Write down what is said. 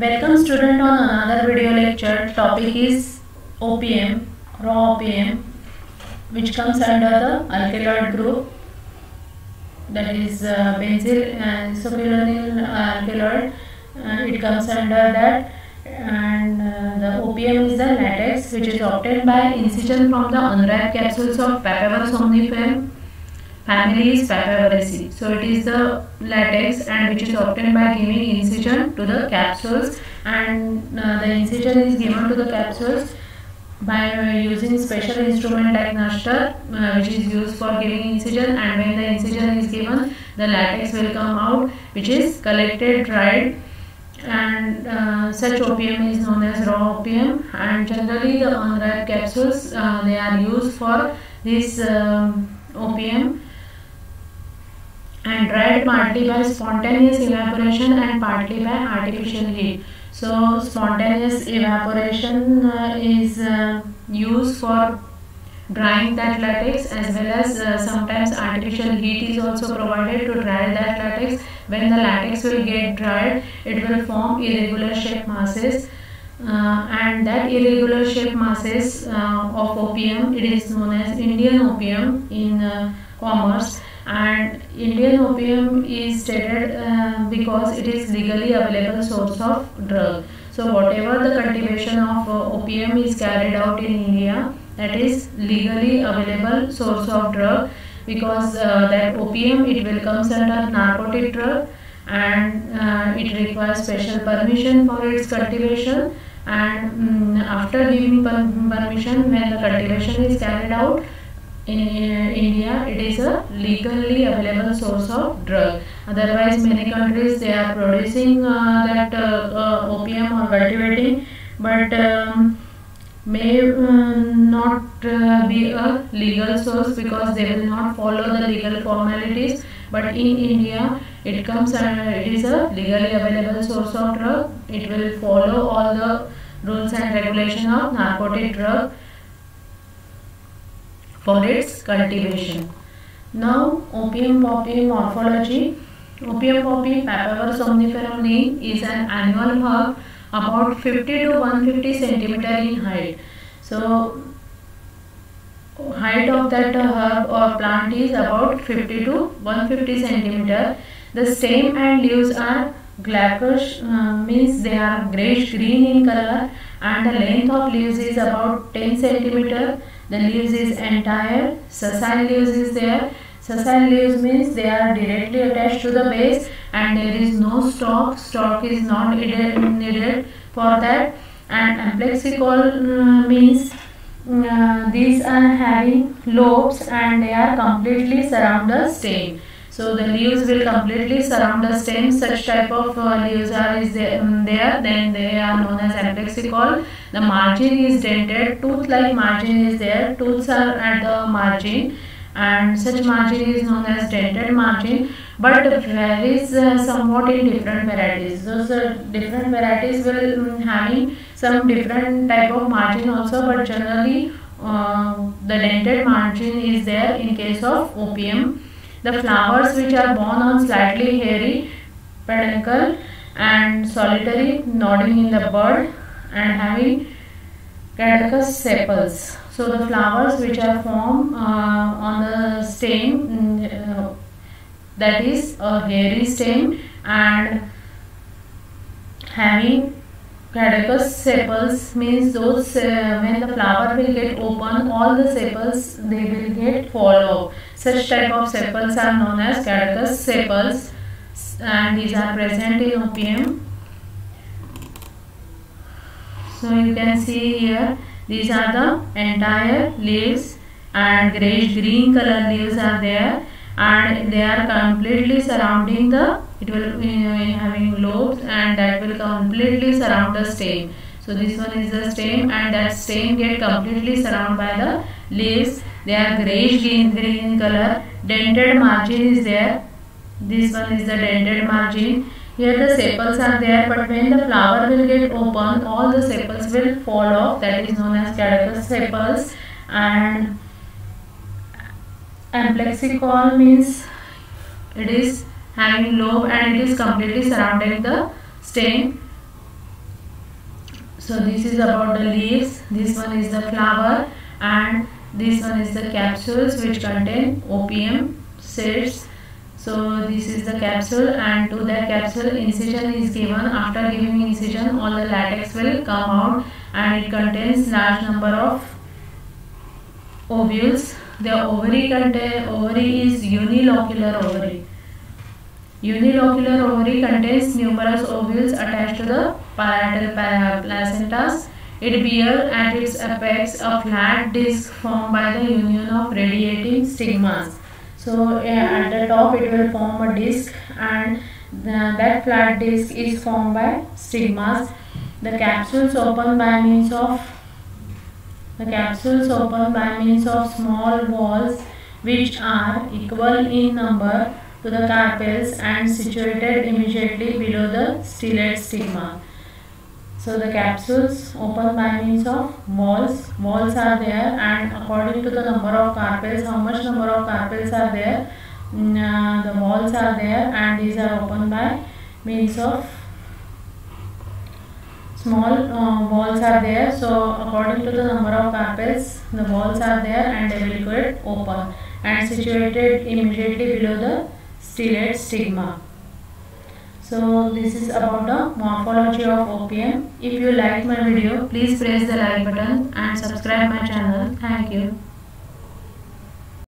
Welcome student on another video lecture. Topic is OPM, raw OPM, which comes under the alkaloid group, that is benzyl isoprenosyl alkaloid. It comes under that, and the OPM is the latex which is obtained by incision from the unripe capsules of Papaver somniferum. Family is Papaveraceae. So it is the latex and which is obtained by giving incision to the capsules, and the incision is given to the capsules by using special instrument like Nuster, which is used for giving incision, and when the incision is given, the latex will come out, which is collected, dried, and such opium is known as raw opium. And generally the unripe capsules they are used for this opium, and dried partly by spontaneous evaporation and partly by artificial heat. So spontaneous evaporation is used for drying that latex, as well as sometimes artificial heat is also provided to dry that latex. When the latex will get dried, it will form irregular shaped masses, and that irregular shaped masses of opium, it is known as Indian opium in commerce. And Indian opium is stated because it is legally available source of drug. So whatever the cultivation of opium is carried out in India, that is legally available source of drug, because that opium, it will come under narcotic drug, and it requires special permission for its cultivation. And after giving permission, when the cultivation is carried out in India, it is a legally available source of drug. Otherwise, many countries, they are producing that opium or cultivating, but may not be a legal source, because they will not follow the legal formalities. But in India, it comes it is a legally available source of drug. It will follow all the rules and regulation of narcotic drug for its cultivation. Now, opium poppy morphology. Opium poppy, Papaver somniferum neem, is an annual herb about 50 to 150 centimeter in height. So height of that herb or plant is about 50 to 150 centimeter. The stem and leaves are glaucous, means they are greyish green in color, and the length of leaves is about 10 centimeter. The leaves is entire. Sessile leaves is there. Sessile leaves means they are directly attached to the base, and there is no stalk. Stalk is not needed for that. And amplexicol means these are having lobes, and they are completely surround the stem. So the leaves will completely surround the stem. Such type of leaves are there. Then they are known as amplexicol. The margin is dented. Tooth-like margin is there. Tooths are at the margin, and such margin is known as dented margin. But varies somewhat in different varieties. Those different varieties will having some different type of margin also. But generally, the dented margin is there in case of opium. The flowers, which are borne on slightly hairy peduncle and solitary, nodding in the bud, and having caducous sepals. So the flowers which are formed on the stem, that is a hairy stem, and having caducous sepals, means those when the flower will get open, all the sepals, they will get fall off. Such type of sepals are known as caducous sepals, and these are present in opium. So you can see here, these are the entire leaves, and greyish green color leaves are there, and they are completely surrounding the, it will be having lobes, and that will completely surround the stem. So this one is the stem, and that stem get completely surrounded by the leaves. They are greyish green color. Dented margin is there. This one is the dented margin. Here the sepals are there, but when the flower will get open, all the sepals will fall off. That is known as caducous sepals. And amplexicol means it is having lobe, and it is completely surrounding the stem. So this is about the leaves, this one is the flower, and this one is the capsules which contain opium seeds. So this is the capsule, and to that capsule incision is given. After giving incision, all the latex will come out, and it contains large number of ovules. The ovary is unilocular ovary. Unilocular ovary contains numerous ovules attached to the parietal placentas. It bears at its apex a flat disc formed by the union of radiating stigmas. So at the top it will form a disc, and that flat disc is formed by stigmas. The capsules open by means of small walls which are equal in number to the carpels and situated immediately below the stellate stigma. So the capsules open by means of walls. Walls are there, and according to the number of carpels, how much number of carpels are there, the walls are there, and these are opened by means of small walls are there. So according to the number of carpels, the walls are there and they will get open and situated immediately below the stellate stigma. So this is about the morphology of opium. If you like my video, please press the like button and subscribe my channel. Thank you.